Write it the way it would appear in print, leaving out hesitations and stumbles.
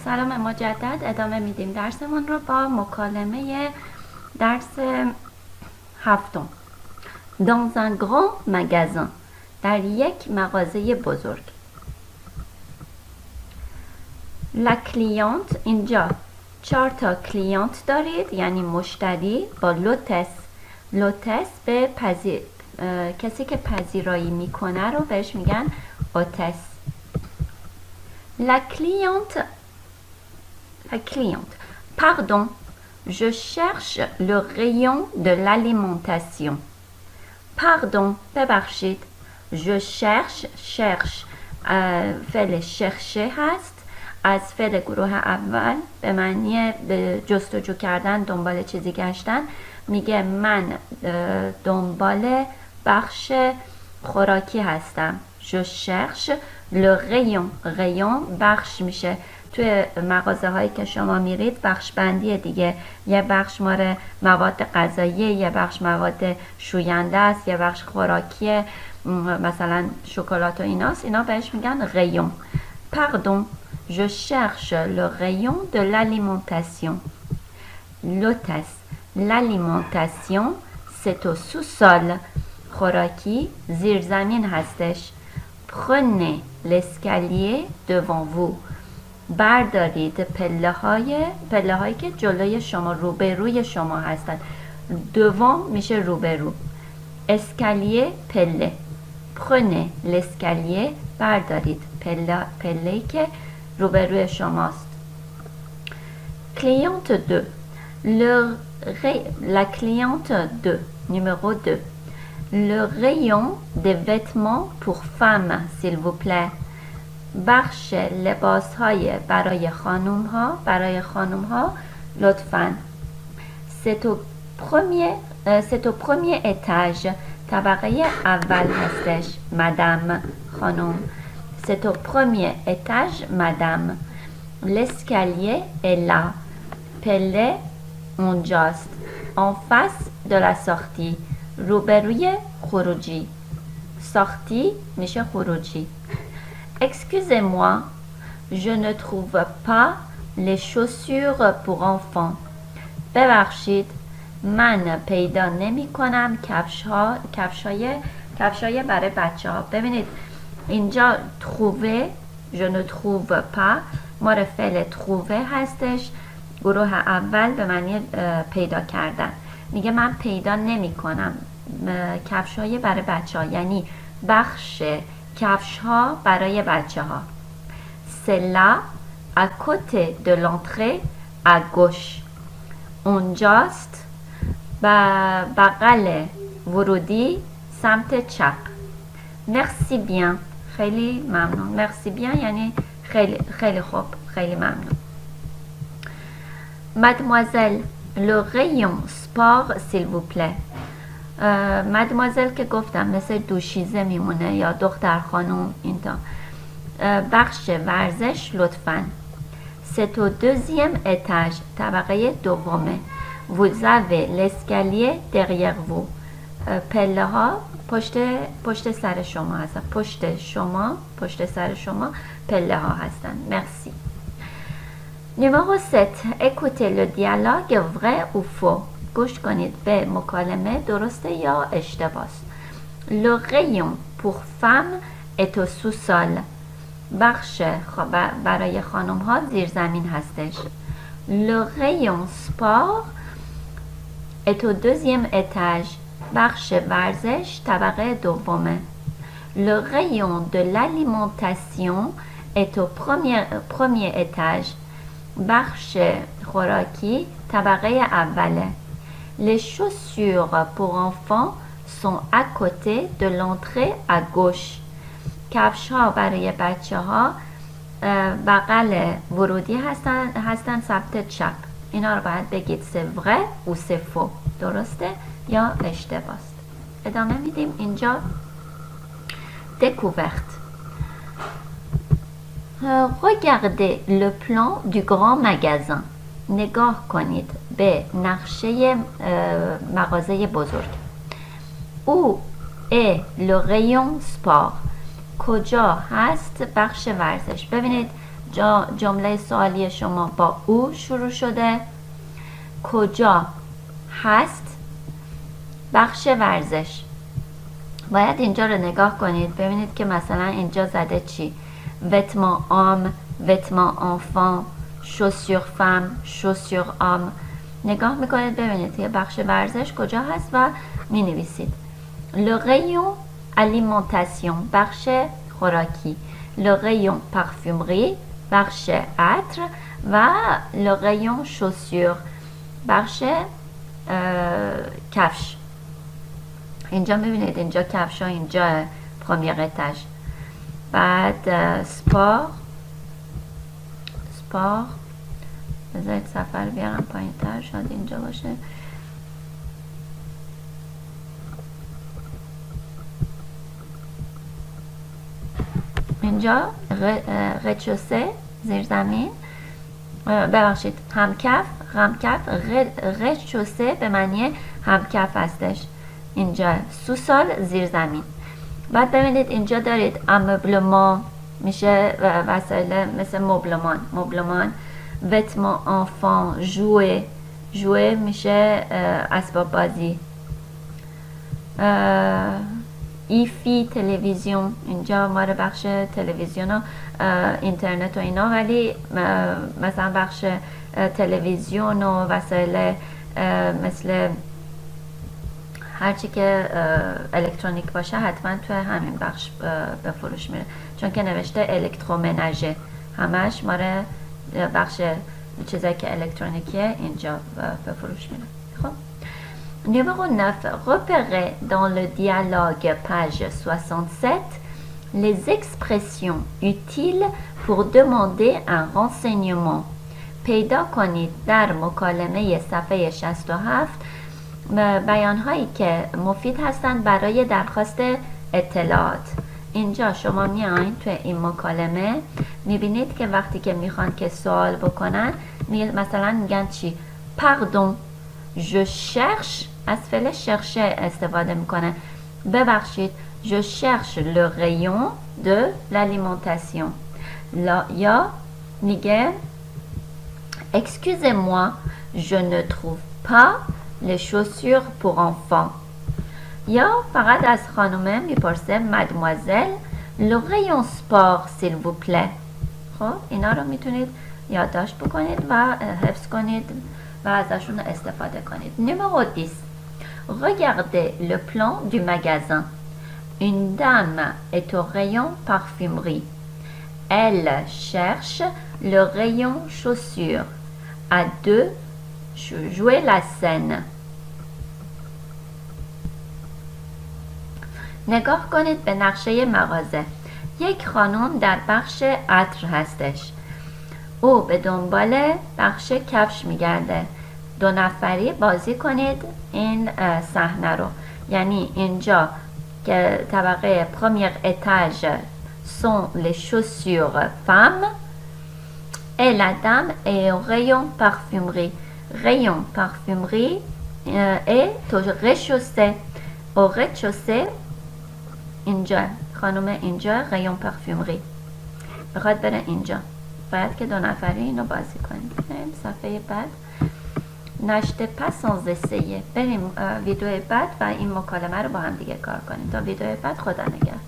سلام مجدد، ادامه میدیم درسمون رو با مکالمه درس هفتم. Dans un grand magasin، در یک مغازه بزرگ. La cliente، اینجا 4 تا کلینت دارید، یعنی مشتری با لوتس. لوتس به کسی که پذیرایی میکنه رو بهش میگن اوتس. La cliente. Pardon, je cherche le rayon de l'alimentation. Pardon, ببخشید. Je cherche فعل chercher هست، از فعل گروه اول به معنی جستجو کردن، دنبال چیزی گشتن. میگه من دنبال بخش خوراکی هستم. Je cherche le rayon بخش میشه. توی مغازه هایی که شما میرید بخش بندیه دیگه، یه بخش مال مواد غذایی، یه بخش مواد شوینده است، یه بخش خوراکیه، مثلا شکلات و ایناست، اینا بهش میگن rayon. Pardon, je cherche le rayon de l'alimentation. L'hôtesse. L'alimentation, c'est au sous-sol. خوراکی زیر زمین هستش. Prenez l'escalier devant vous. بردارید پله هایی که جلوی شما، روبروی شما هستند. devant میشه روبرو. اسکالیه پله. Prenez l'escalier، بردارید پله‌ای که روبروی شماست. Cliente 2. La cliente 2, numéro 2. Le rayon des vêtements pour femmes, s'il vous plaît. بخش لباس های برای خانوم ها لطفاً. C'est au premier étage، طبقه اول هستش. مدام، خانوم. C'est au premier étage, madame. L'escalier est là. پله اونجاست. En face de la sortie، روبروی خروجی. sortie میشه خروجی. Excusez-moi, je ne trouve pas les chaussures pour enfants. ببخشید، من پیدا نمی کنم کفشای برای بچه ها. ببینید اینجا trouver، je ne trouve pas مال فعل trouver هستش، گروه اول به معنی پیدا کردن. میگه من پیدا نمی کنم کفشای برای بچه ها، یعنی بخش کفش ها برای بچه ها. C'est là, à côté de l'entrée, à gauche. اونجاست، بغل ورودی سمت چپ. Merci bien، خیلی ممنون. Merci bien یعنی خیلی خوب، خیلی ممنون. Mademoiselle, le rayon sport, s'il vous plaît. مدمازل که گفتم مثل دوشیزه میمونه یا دختر خانوم. اینطور. بخش ورزش لطفاً. C'est au deuxième étage، طبقه دومه. Vous avez l'escalier derrière vous. پله ها پشت سر شما هستن. پشت سر شما پله ها هستن. Merci. Numéro 7. Écoutez le dialogue vrai ou faux. گوش کنید به مکالمه درسته یا اشتباس. Le rayon pour femmes est au sous-sol. بخش برای خانم ها زیر زمین هستش. Le rayon sport est au deuxième étage. بخش ورزش طبقه دومه. Le rayon de l'alimentation est au premier étage. بخش خوراکی طبقه اوله. Les chaussures pour enfants sont à côté de l'entrée à gauche. کفش ها برای بچه ها بغل ورودی هستن سمت چپ. اینا رو باید بگید c'est vrai ou c'est faux، درسته یا اشتباست. ادامه میدیم. اینجا découverte. Regardez le plan du grand magasin. نگاه کنید به نقشه مغازه بزرگ. Où est le rayon sport؟ کجا هست بخش ورزش؟ ببینید جمله سوالی شما با او شروع شده. کجا هست؟ بخش ورزش. باید اینجا رو نگاه کنید ببینید که مثلا اینجا زده چی؟ vêtements hommes, vêtements enfants, chaussures femmes, chaussures hommes. نگاه میکنید ببینید که بخش ورزش کجا هست و می نویسید. le rayon alimentation بخش خوراکی، le rayon parfumerie بخش عطر و le rayon chaussures بخش کفش. اینجا میبینید اینجا کفش ها، اینجا پرمیر اتاژ. بعد سپار بذارید سفر بیارم پایین تر شاید اینجا باشه. اینجا رچوسه زیر زمین، ببخشید همکف، رچوسه به معنی همکف هستش. اینجا سوسال زیر زمین. بعد ببینید اینجا دارید امبلمان میشه وسایل مثل مبلمان، وتمان آنفان، ژوئه میشه اسباب بازی، ایفی تلویزیون، اینجا ما رو بخش تلویزیون و اینترنت و اینا، ولی مثلا بخش تلویزیون و وسایل مثل هرچی که الکترونیک باشه حتما توی همین بخش به فروش میره، چون که نوشته الکترومناژه، همش ماره بخش چیزایی که الکترونیکیه اینجا به فروش میره. خب numéro 9 repérez dans le dialogue page 67 les expressions utiles pour demander un renseignement. پیدا کنید در مکالمه صفحه 67 بیان‌هایی که مفید هستند برای درخواست اطلاعات. اینجا شما میاین توی این مکالمه میبینید که وقتی که میخوان که سوال بکنن مثلا میگن چی؟ pardon je cherche، از فعل chercher استفاده میکنه. ببخشید je cherche le rayon de l'alimentation. یا میگه excusez-moi je ne trouve pas les chaussures pour enfants. یا فقط از خانومه میپرسه mademoiselle le rayon sport s'il vous plaît. خب اینا رو میتونید یادداشت بکنید و حفظ کنید و ازشون استفاده کنید. numéro 10 regardez le plan du magasin. Une dame est au rayon parfumerie. Elle cherche le rayon chaussures. À deux, jouer la scène. نگاه کنید به نقشه مغازه. یک خانم در بخش عطر هستش. او به دنبال بخش کفش میگرده. 2 نفری بازی کنید این صحنه رو. یعنی اینجا که طبقه پرمیر اتاژ sont les chaussures femmes et la dame est au rayon parfumerie. Rayon parfumerie est au rez-de-chaussée. au rez-de-chaussée اینجا خانم اینجا rayon parfumerie بخواد بره اینجا، باید که 2 نفری اینو بازی کنید. بریم صفحه بعد. n'achetez pas sans essayer. بریم ویدیو بعد و این مکالمه رو با هم دیگه کار کنیم. تا ویدیو بعد، خدا نگهدار.